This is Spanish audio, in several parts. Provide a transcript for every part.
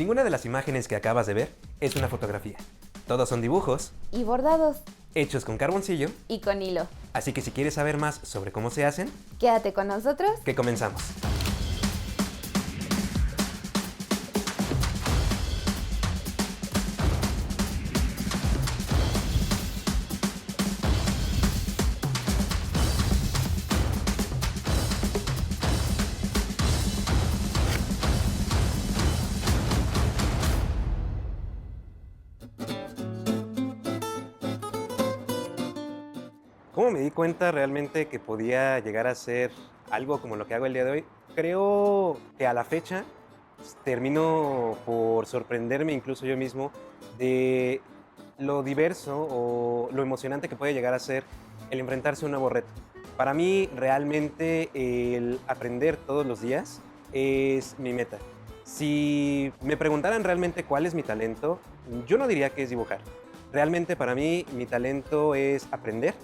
Ninguna de las imágenes que acabas de ver es una fotografía. Todos son dibujos Y bordados. hechos con carboncillo, Y con hilo. así que si quieres saber más sobre cómo se hacen, Quédate con nosotros. que comenzamos. ¿Cómo me di cuenta realmente que podía llegar a ser algo como lo que hago el día de hoy? Creo que a la fecha termino por sorprenderme incluso yo mismo de lo diverso o lo emocionante que puede llegar a ser el enfrentarse a un nuevo reto. Para mí realmente el aprender todos los días es mi meta. Si me preguntaran realmente cuál es mi talento, yo no diría que es dibujar. Realmente para mí mi talento es aprender,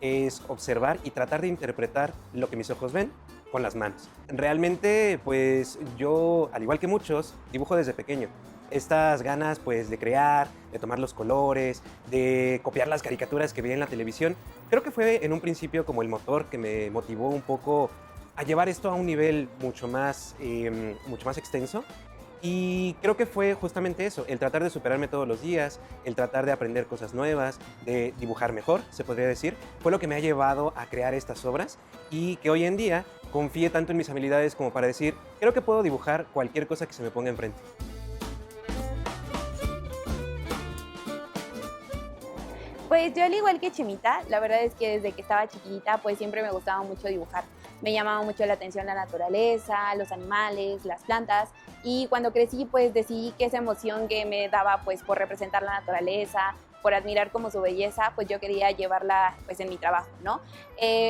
es observar y tratar de interpretar lo que mis ojos ven con las manos. Realmente, pues yo, al igual que muchos, dibujo desde pequeño. Estas ganas, pues, de crear, de tomar los colores, de copiar las caricaturas que veía en la televisión, creo que fue en un principio como el motor que me motivó un poco a llevar esto a un nivel mucho más extenso. Y creo que fue justamente eso, el tratar de superarme todos los días, el tratar de aprender cosas nuevas, de dibujar mejor, se podría decir, fue lo que me ha llevado a crear estas obras y que hoy en día confíe tanto en mis habilidades como para decir, creo que puedo dibujar cualquier cosa que se me ponga enfrente. Pues yo al igual que Chimita, la verdad es que desde que estaba chiquita pues siempre me gustaba mucho dibujar. Me llamaba mucho la atención la naturaleza, los animales, las plantas y cuando crecí pues decidí que esa emoción que me daba pues por representar la naturaleza, por admirar como su belleza, pues yo quería llevarla pues en mi trabajo, ¿no?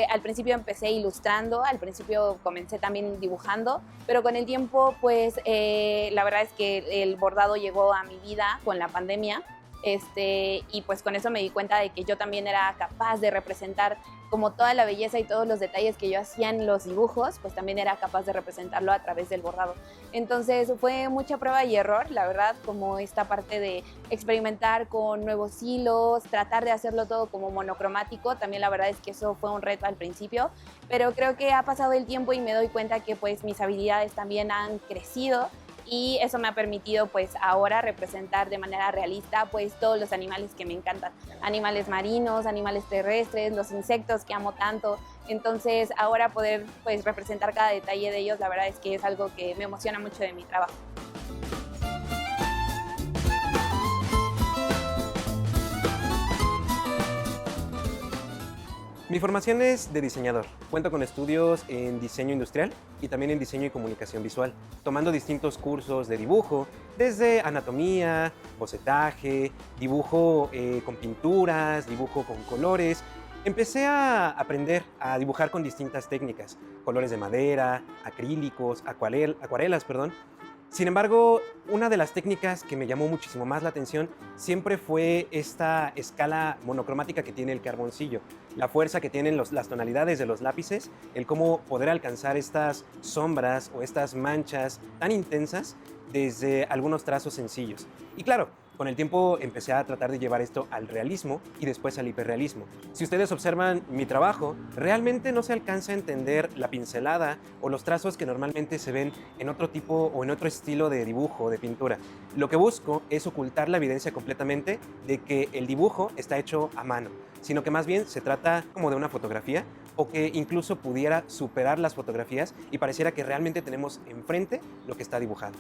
Al principio empecé ilustrando, al principio comencé también dibujando, pero con el tiempo pues la verdad es que el bordado llegó a mi vida con la pandemia. Y pues con eso me di cuenta de que yo también era capaz de representar como toda la belleza y todos los detalles que yo hacía en los dibujos, pues también era capaz de representarlo a través del bordado. Entonces fue mucha prueba y error, la verdad, como esta parte de experimentar con nuevos hilos, tratar de hacerlo todo como monocromático, también la verdad es que eso fue un reto al principio, pero creo que ha pasado el tiempo y me doy cuenta que pues mis habilidades también han crecido. Y eso me ha permitido pues ahora representar de manera realista pues todos los animales que me encantan, animales marinos, animales terrestres, los insectos que amo tanto. Entonces ahora poder pues representar cada detalle de ellos, la verdad es que es algo que me emociona mucho de mi trabajo. Mi formación es de diseñador. Cuento con estudios en diseño industrial y también en diseño y comunicación visual, tomando distintos cursos de dibujo, desde anatomía, bocetaje, dibujo con pinturas, dibujo con colores. Empecé a aprender a dibujar con distintas técnicas, colores de madera, acrílicos, acuarelas, perdón. Sin embargo, una de las técnicas que me llamó muchísimo más la atención siempre fue esta escala monocromática que tiene el carboncillo, la fuerza que tienen las tonalidades de los lápices, el cómo poder alcanzar estas sombras o estas manchas tan intensas desde algunos trazos sencillos. Y claro, con el tiempo empecé a tratar de llevar esto al realismo y después al hiperrealismo. Si ustedes observan mi trabajo, realmente no se alcanza a entender la pincelada o los trazos que normalmente se ven en otro tipo o en otro estilo de dibujo o de pintura. Lo que busco es ocultar la evidencia completamente de que el dibujo está hecho a mano, sino que más bien se trata como de una fotografía o que incluso pudiera superar las fotografías y pareciera que realmente tenemos enfrente lo que está dibujado.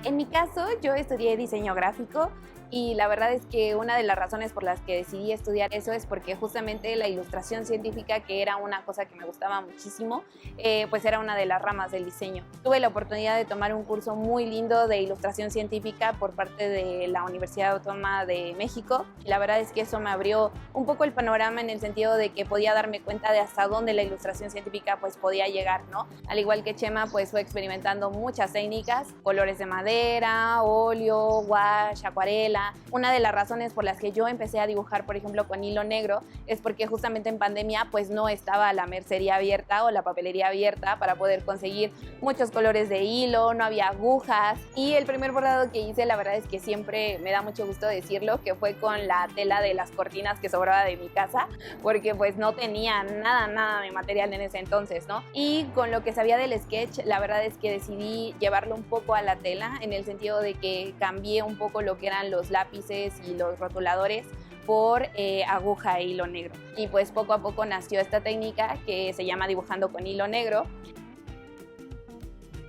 En mi caso, yo estudié diseño gráfico y la verdad es que una de las razones por las que decidí estudiar eso es porque justamente la ilustración científica, que era una cosa que me gustaba muchísimo, pues era una de las ramas del diseño. Tuve la oportunidad de tomar un curso muy lindo de ilustración científica por parte de la Universidad Autónoma de México, y la verdad es que eso me abrió un poco el panorama en el sentido de que podía darme cuenta de hasta dónde la ilustración científica pues podía llegar, ¿no? Al igual que Chema, pues fue experimentando muchas técnicas, colores de madera, óleo, wash, acuarela. Una de las razones por las que yo empecé a dibujar, por ejemplo, con hilo negro, es porque justamente en pandemia pues no estaba la mercería abierta o la papelería abierta para poder conseguir muchos colores de hilo, no había agujas, y el primer bordado que hice, la verdad es que siempre me da mucho gusto decirlo, que fue con la tela de las cortinas que sobraba de mi casa, porque pues no tenía nada de material en ese entonces, ¿no? Y con lo que sabía del sketch, la verdad es que decidí llevarlo un poco a la tela, en el sentido de que cambié un poco lo que eran los lápices y los rotuladores por aguja e hilo negro. Y pues poco a poco nació esta técnica que se llama dibujando con hilo negro.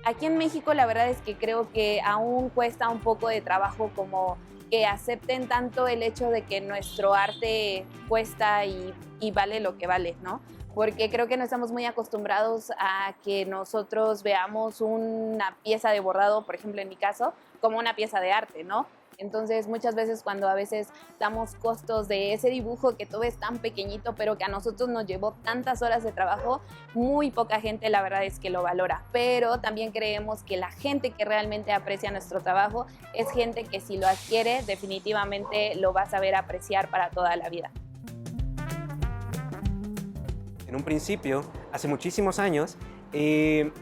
Aquí en México la verdad es que creo que aún cuesta un poco de trabajo como que acepten tanto el hecho de que nuestro arte cuesta y vale lo que vale, ¿no? Porque creo que no estamos muy acostumbrados a que nosotros veamos una pieza de bordado, por ejemplo en mi caso, como una pieza de arte, ¿no? Entonces muchas veces cuando a veces damos costos de ese dibujo que tú ves tan pequeñito pero que a nosotros nos llevó tantas horas de trabajo, muy poca gente la verdad es que lo valora. Pero también creemos que la gente que realmente aprecia nuestro trabajo es gente que si lo adquiere definitivamente lo va a saber apreciar para toda la vida. En un principio, hace muchísimos años,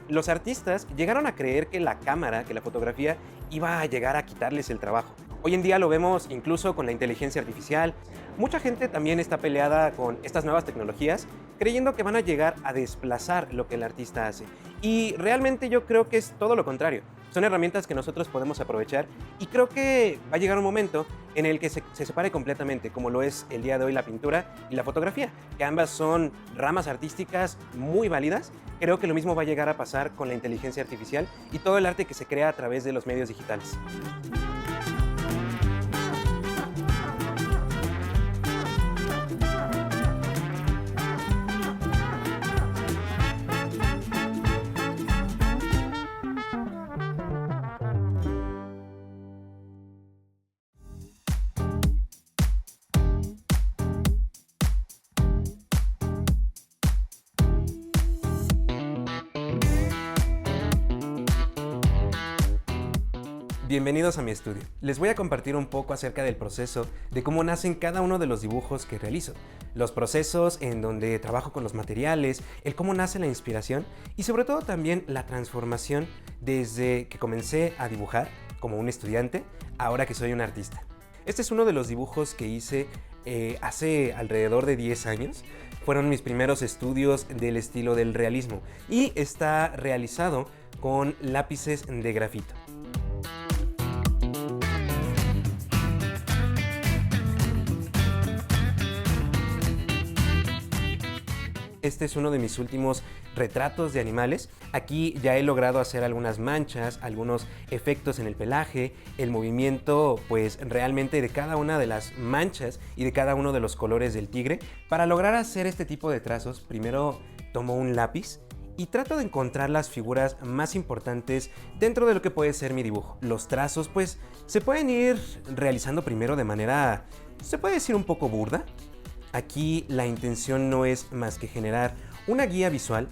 los artistas llegaron a creer que la cámara, que la fotografía, iba a llegar a quitarles el trabajo. Hoy en día lo vemos incluso con la inteligencia artificial. Mucha gente también está peleada con estas nuevas tecnologías, creyendo que van a llegar a desplazar lo que el artista hace. Y realmente yo creo que es todo lo contrario. Son herramientas que nosotros podemos aprovechar y creo que va a llegar un momento en el que se separe completamente, como lo es el día de hoy la pintura y la fotografía, que ambas son ramas artísticas muy válidas. Creo que lo mismo va a llegar a pasar con la inteligencia artificial y todo el arte que se crea a través de los medios digitales. Bienvenidos a mi estudio. Les voy a compartir un poco acerca del proceso de cómo nacen cada uno de los dibujos que realizo, los procesos en donde trabajo con los materiales, el cómo nace la inspiración y sobre todo también la transformación desde que comencé a dibujar como un estudiante, ahora que soy un artista. Este es uno de los dibujos que hice hace alrededor de 10 años. Fueron mis primeros estudios del estilo del realismo y está realizado con lápices de grafito. Este es uno de mis últimos retratos de animales. Aquí ya he logrado hacer algunas manchas, algunos efectos en el pelaje, el movimiento pues realmente de cada una de las manchas y de cada uno de los colores del tigre. Para lograr hacer este tipo de trazos, primero tomo un lápiz y trato de encontrar las figuras más importantes dentro de lo que puede ser mi dibujo. Los trazos pues se pueden ir realizando primero de manera, se puede decir un poco burda. Aquí la intención no es más que generar una guía visual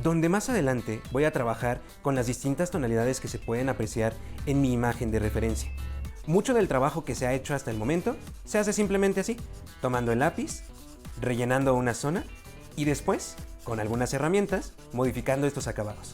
donde más adelante voy a trabajar con las distintas tonalidades que se pueden apreciar en mi imagen de referencia. Mucho del trabajo que se ha hecho hasta el momento se hace simplemente así, tomando el lápiz, rellenando una zona y después, con algunas herramientas, modificando estos acabados.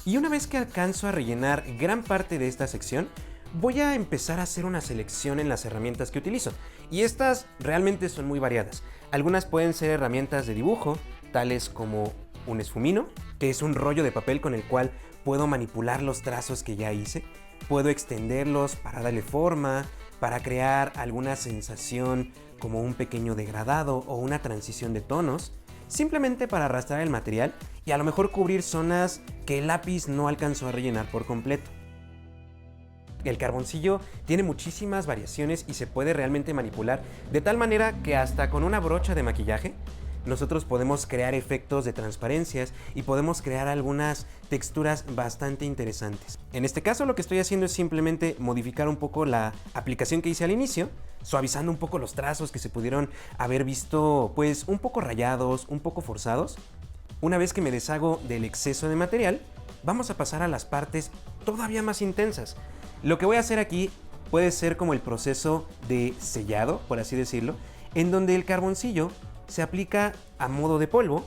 Y una vez que alcanzo a rellenar gran parte de esta sección, voy a empezar a hacer una selección en las herramientas que utilizo. Y estas realmente son muy variadas. Algunas pueden ser herramientas de dibujo, tales como un esfumino, que es un rollo de papel con el cual puedo manipular los trazos que ya hice. Puedo extenderlos para darle forma, para crear alguna sensación como un pequeño degradado o una transición de tonos, simplemente para arrastrar el material y a lo mejor cubrir zonas que el lápiz no alcanzó a rellenar por completo. El carboncillo tiene muchísimas variaciones y se puede realmente manipular de tal manera que hasta con una brocha de maquillaje nosotros podemos crear efectos de transparencias y podemos crear algunas texturas bastante interesantes. En este caso lo que estoy haciendo es simplemente modificar un poco la aplicación que hice al inicio, suavizando un poco los trazos que se pudieron haber visto pues un poco rayados, un poco forzados. Una vez que me deshago del exceso de material, vamos a pasar a las partes todavía más intensas. Lo que voy a hacer aquí puede ser como el proceso de sellado, por así decirlo, en donde el carboncillo se aplica a modo de polvo.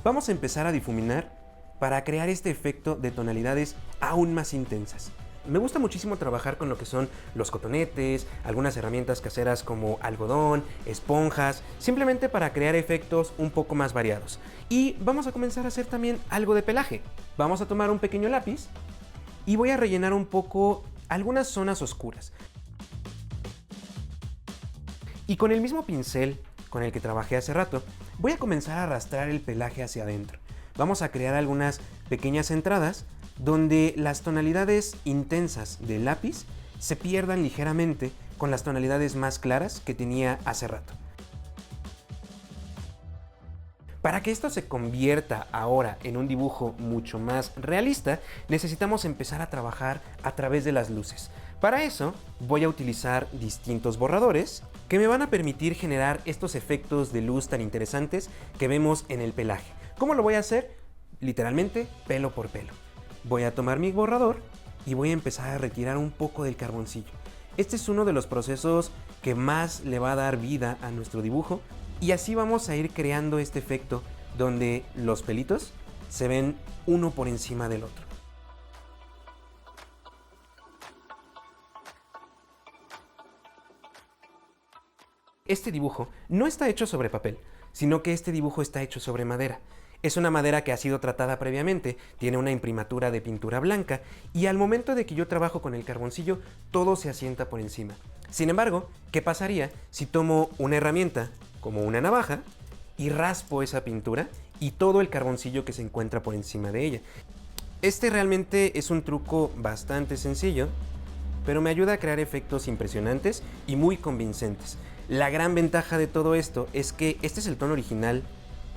Vamos a empezar a difuminar para crear este efecto de tonalidades aún más intensas. Me gusta muchísimo trabajar con lo que son los cotonetes, algunas herramientas caseras como algodón, esponjas, simplemente para crear efectos un poco más variados. Y vamos a comenzar a hacer también algo de pelaje. Vamos a tomar un pequeño lápiz y voy a rellenar un poco algunas zonas oscuras. Y con el mismo pincel con el que trabajé hace rato, voy a comenzar a arrastrar el pelaje hacia adentro. Vamos a crear algunas pequeñas entradas donde las tonalidades intensas del lápiz se pierdan ligeramente con las tonalidades más claras que tenía hace rato. Para que esto se convierta ahora en un dibujo mucho más realista, necesitamos empezar a trabajar a través de las luces. Para eso voy a utilizar distintos borradores que me van a permitir generar estos efectos de luz tan interesantes que vemos en el pelaje. ¿Cómo lo voy a hacer? Literalmente pelo por pelo. Voy a tomar mi borrador y voy a empezar a retirar un poco del carboncillo. Este es uno de los procesos que más le va a dar vida a nuestro dibujo y así vamos a ir creando este efecto donde los pelitos se ven uno por encima del otro. Este dibujo no está hecho sobre papel, sino que este dibujo está hecho sobre madera. Es una madera que ha sido tratada previamente, tiene una imprimatura de pintura blanca y al momento de que yo trabajo con el carboncillo, todo se asienta por encima. Sin embargo, ¿qué pasaría si tomo una herramienta como una navaja y raspo esa pintura y todo el carboncillo que se encuentra por encima de ella? Este realmente es un truco bastante sencillo, pero me ayuda a crear efectos impresionantes y muy convincentes. La gran ventaja de todo esto es que este es el tono original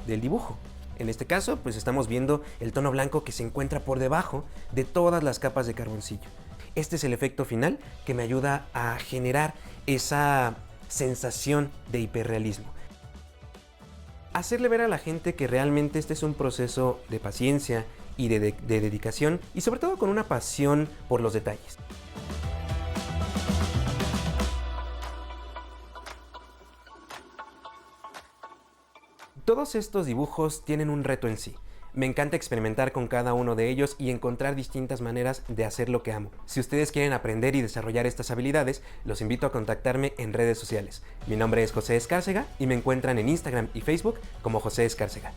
del dibujo. En este caso, pues estamos viendo el tono blanco que se encuentra por debajo de todas las capas de carboncillo. Este es el efecto final que me ayuda a generar esa sensación de hiperrealismo. Hacerle ver a la gente que realmente este es un proceso de paciencia y de dedicación y sobre todo con una pasión por los detalles. Todos estos dibujos tienen un reto en sí. Me encanta experimentar con cada uno de ellos y encontrar distintas maneras de hacer lo que amo. Si ustedes quieren aprender y desarrollar estas habilidades, los invito a contactarme en redes sociales. Mi nombre es José Escárcega y me encuentran en Instagram y Facebook como José Escárcega.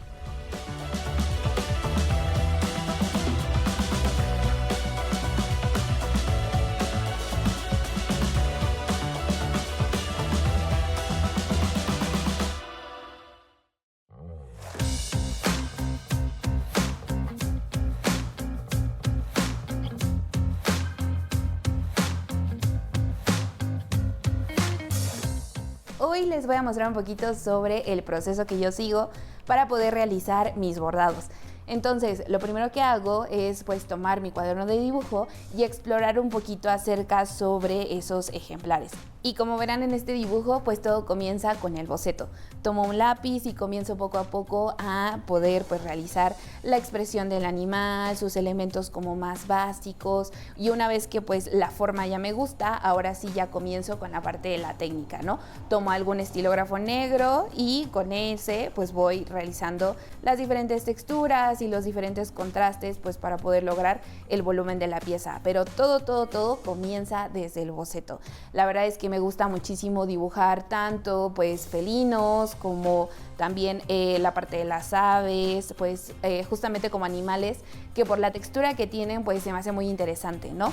Hoy les voy a mostrar un poquito sobre el proceso que yo sigo para poder realizar mis bordados. Entonces, lo primero que hago es pues tomar mi cuaderno de dibujo y explorar un poquito acerca sobre esos ejemplares. Y como verán en este dibujo, pues todo comienza con el boceto. Tomo un lápiz y comienzo poco a poco a poder pues realizar la expresión del animal, sus elementos como más básicos, y una vez que pues la forma ya me gusta, ahora sí ya comienzo con la parte de la técnica, ¿no? Tomo algún estilógrafo negro y con ese pues voy realizando las diferentes texturas y los diferentes contrastes pues para poder lograr el volumen de la pieza, pero todo comienza desde el boceto. La verdad es que me gusta muchísimo dibujar tanto pues felinos como también la parte de las aves, pues justamente como animales que por la textura que tienen pues se me hace muy interesante, ¿no?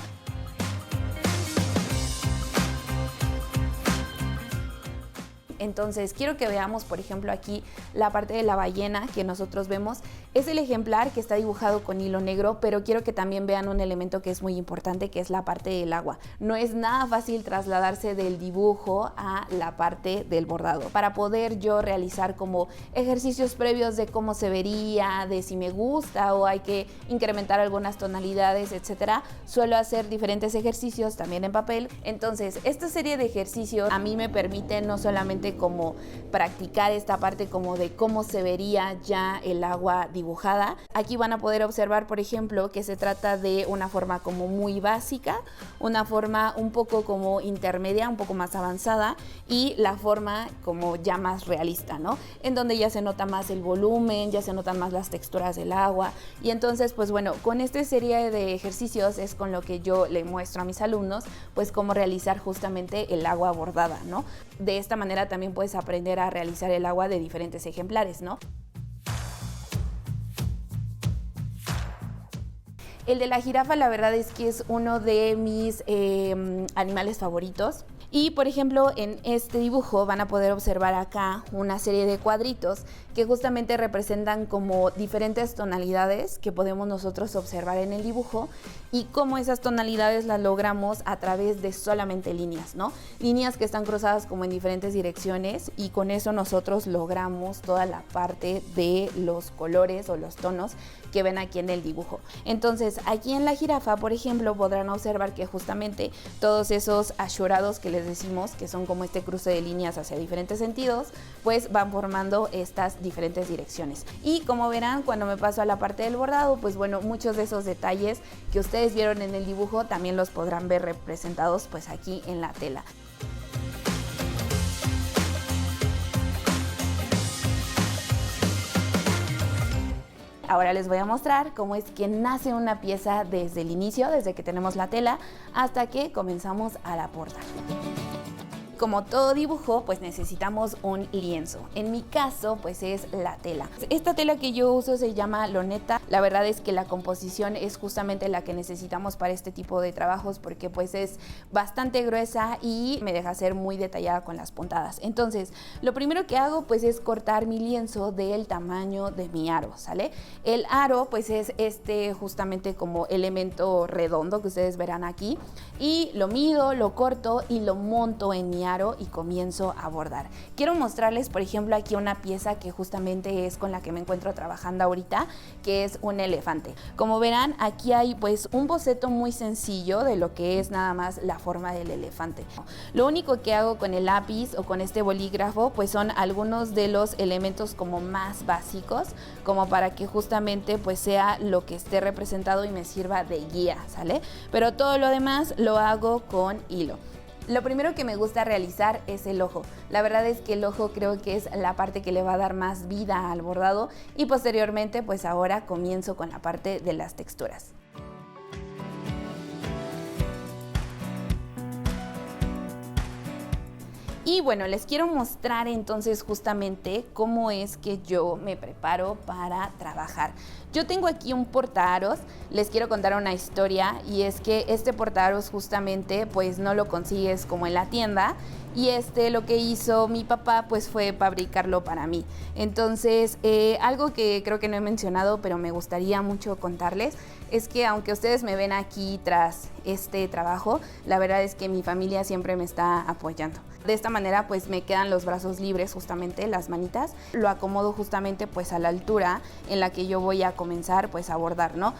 Entonces quiero que veamos, por ejemplo, aquí la parte de la ballena que nosotros vemos. Es el ejemplar que está dibujado con hilo negro, pero quiero que también vean un elemento que es muy importante, que es la parte del agua. No es nada fácil trasladarse del dibujo a la parte del bordado. Para poder yo realizar como ejercicios previos de cómo se vería, de si me gusta o hay que incrementar algunas tonalidades, etcétera, suelo hacer diferentes ejercicios también en papel. Entonces, esta serie de ejercicios a mí me permite no solamente como practicar esta parte como de cómo se vería ya el agua dibujada. Aquí van a poder observar, por ejemplo, que se trata de una forma como muy básica, una forma un poco como intermedia, un poco más avanzada, y la forma como ya más realista, ¿no? En donde ya se nota más el volumen, ya se notan más las texturas del agua. Y entonces, pues bueno, con esta serie de ejercicios es con lo que yo le muestro a mis alumnos, pues cómo realizar justamente el agua bordada, ¿no? De esta manera también puedes aprender a realizar el agua de diferentes ejemplares, ¿no? El de la jirafa, la verdad es que es uno de mis animales favoritos. Y por ejemplo, en este dibujo van a poder observar acá una serie de cuadritos que justamente representan como diferentes tonalidades que podemos nosotros observar en el dibujo y cómo esas tonalidades las logramos a través de solamente líneas, ¿no? Líneas que están cruzadas como en diferentes direcciones y con eso nosotros logramos toda la parte de los colores o los tonos que ven aquí en el dibujo. Entonces, aquí en la jirafa, por ejemplo, podrán observar que justamente todos esos ashorados que les decimos, que son como este cruce de líneas hacia diferentes sentidos, pues van formando estas diferentes direcciones. Y como verán, cuando me paso a la parte del bordado, pues bueno, muchos de esos detalles que ustedes vieron en el dibujo también los podrán ver representados pues aquí en la tela. Ahora les voy a mostrar cómo es que nace una pieza desde el inicio, desde que tenemos la tela, hasta que comenzamos a bordar. Como todo dibujo, pues necesitamos un lienzo. En mi caso, pues es la tela. Esta tela que yo uso se llama loneta. La verdad es que la composición es justamente la que necesitamos para este tipo de trabajos porque pues es bastante gruesa y me deja ser muy detallada con las puntadas. Entonces, lo primero que hago pues es cortar mi lienzo del tamaño de mi aro, ¿sale? El aro pues es este justamente como elemento redondo que ustedes verán aquí y lo mido, lo corto y lo monto en mi aro y comienzo a bordar. Quiero mostrarles, por ejemplo, aquí una pieza que justamente es con la que me encuentro trabajando ahorita, que es un elefante. Como verán, aquí hay pues un boceto muy sencillo de lo que es nada más la forma del elefante. Lo único que hago con el lápiz o con este bolígrafo pues son algunos de los elementos como más básicos, como para que justamente pues sea lo que esté representado y me sirva de guía, ¿sale? Pero todo lo demás lo hago con hilo. Lo primero que me gusta realizar es el ojo. La verdad es que el ojo creo que es la parte que le va a dar más vida al bordado y posteriormente pues ahora comienzo con la parte de las texturas. Y bueno, les quiero mostrar entonces justamente cómo es que yo me preparo para trabajar. Yo tengo aquí un portaaros, les quiero contar una historia y es que este portaaros justamente pues no lo consigues como en la tienda y lo que hizo mi papá pues fue fabricarlo para mí. Entonces algo que creo que no he mencionado pero me gustaría mucho contarles es que aunque ustedes me ven aquí tras este trabajo, la verdad es que mi familia siempre me está apoyando. De esta manera pues me quedan los brazos libres justamente, las manitas, lo acomodo justamente pues a la altura en la que yo voy a comenzar pues a bordar, ¿no?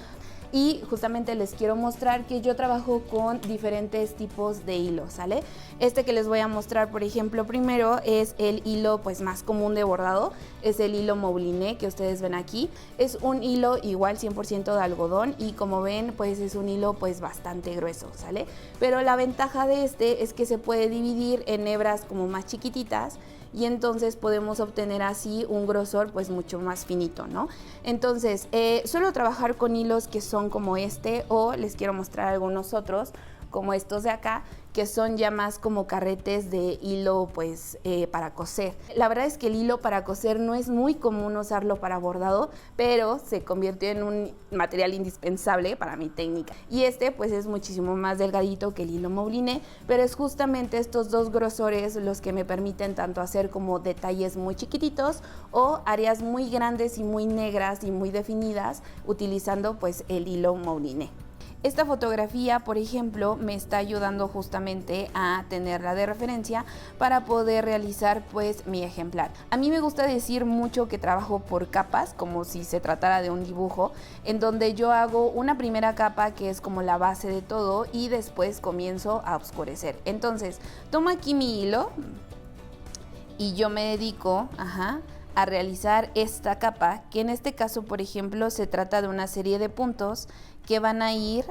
Y justamente les quiero mostrar que yo trabajo con diferentes tipos de hilo, ¿sale? Este que les voy a mostrar, por ejemplo, primero es el hilo pues más común de bordado, es el hilo mouliné que ustedes ven aquí. Es un hilo igual 100% de algodón y como ven pues es un hilo pues bastante grueso, ¿sale? Pero la ventaja de este es que se puede dividir en hebras como más chiquititas y entonces podemos obtener así un grosor pues mucho más finito, ¿no? Entonces suelo trabajar con hilos que son como este o les quiero mostrar algunos otros como estos de acá que son ya más como carretes de hilo pues para coser. La verdad es que el hilo para coser no es muy común usarlo para bordado, pero se convirtió en un material indispensable para mi técnica. Y este pues es muchísimo más delgadito que el hilo mouliné, pero es justamente estos dos grosores los que me permiten tanto hacer como detalles muy chiquititos o áreas muy grandes y muy negras y muy definidas utilizando pues el hilo mouliné. Esta fotografía, por ejemplo, me está ayudando justamente a tenerla de referencia para poder realizar pues mi ejemplar. A mí me gusta decir mucho que trabajo por capas, como si se tratara de un dibujo, en donde yo hago una primera capa que es como la base de todo y después comienzo a oscurecer. Entonces, tomo aquí mi hilo y yo me dedico, a realizar esta capa, que en este caso, por ejemplo, se trata de una serie de puntos que van a ir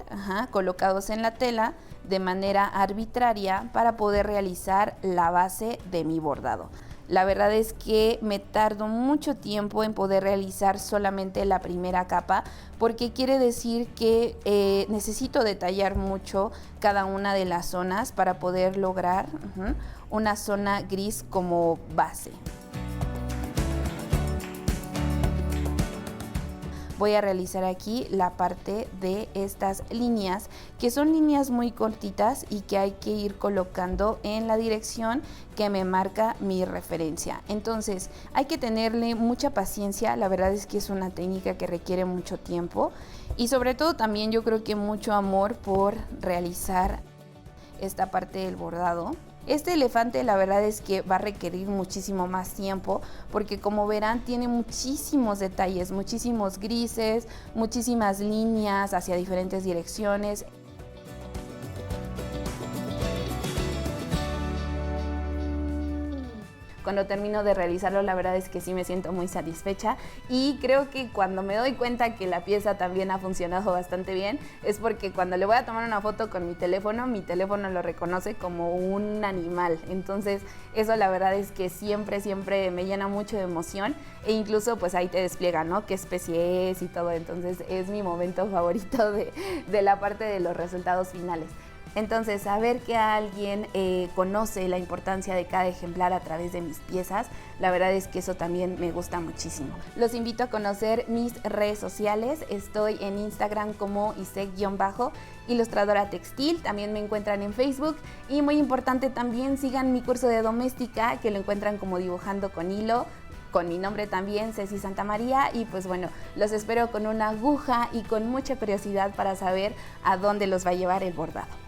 colocados en la tela de manera arbitraria para poder realizar la base de mi bordado. La verdad es que me tardo mucho tiempo en poder realizar solamente la primera capa, porque quiere decir que necesito detallar mucho cada una de las zonas para poder lograr una zona gris como base. Voy a realizar aquí la parte de estas líneas, que son líneas muy cortitas y que hay que ir colocando en la dirección que me marca mi referencia. Entonces hay que tenerle mucha paciencia, la verdad es que es una técnica que requiere mucho tiempo y sobre todo también yo creo que mucho amor por realizar esta parte del bordado. Este elefante la verdad es que va a requerir muchísimo más tiempo porque como verán tiene muchísimos detalles, muchísimos grises, muchísimas líneas hacia diferentes direcciones. Cuando termino de realizarlo, la verdad es que sí me siento muy satisfecha y creo que cuando me doy cuenta que la pieza también ha funcionado bastante bien es porque cuando le voy a tomar una foto con mi teléfono lo reconoce como un animal. Entonces eso la verdad es que siempre me llena mucho de emoción e incluso pues ahí te despliega, ¿no? Qué especie es y todo. Entonces es mi momento favorito de la parte de los resultados finales. Entonces, saber que alguien conoce la importancia de cada ejemplar a través de mis piezas, la verdad es que eso también me gusta muchísimo. Los invito a conocer mis redes sociales. Estoy en Instagram como isec-ilustradora textil. También me encuentran en Facebook. Y muy importante también, sigan mi curso de doméstica, que lo encuentran como Dibujando con Hilo, con mi nombre también, Ceci Santamaría, y pues bueno, los espero con una aguja y con mucha curiosidad para saber a dónde los va a llevar el bordado.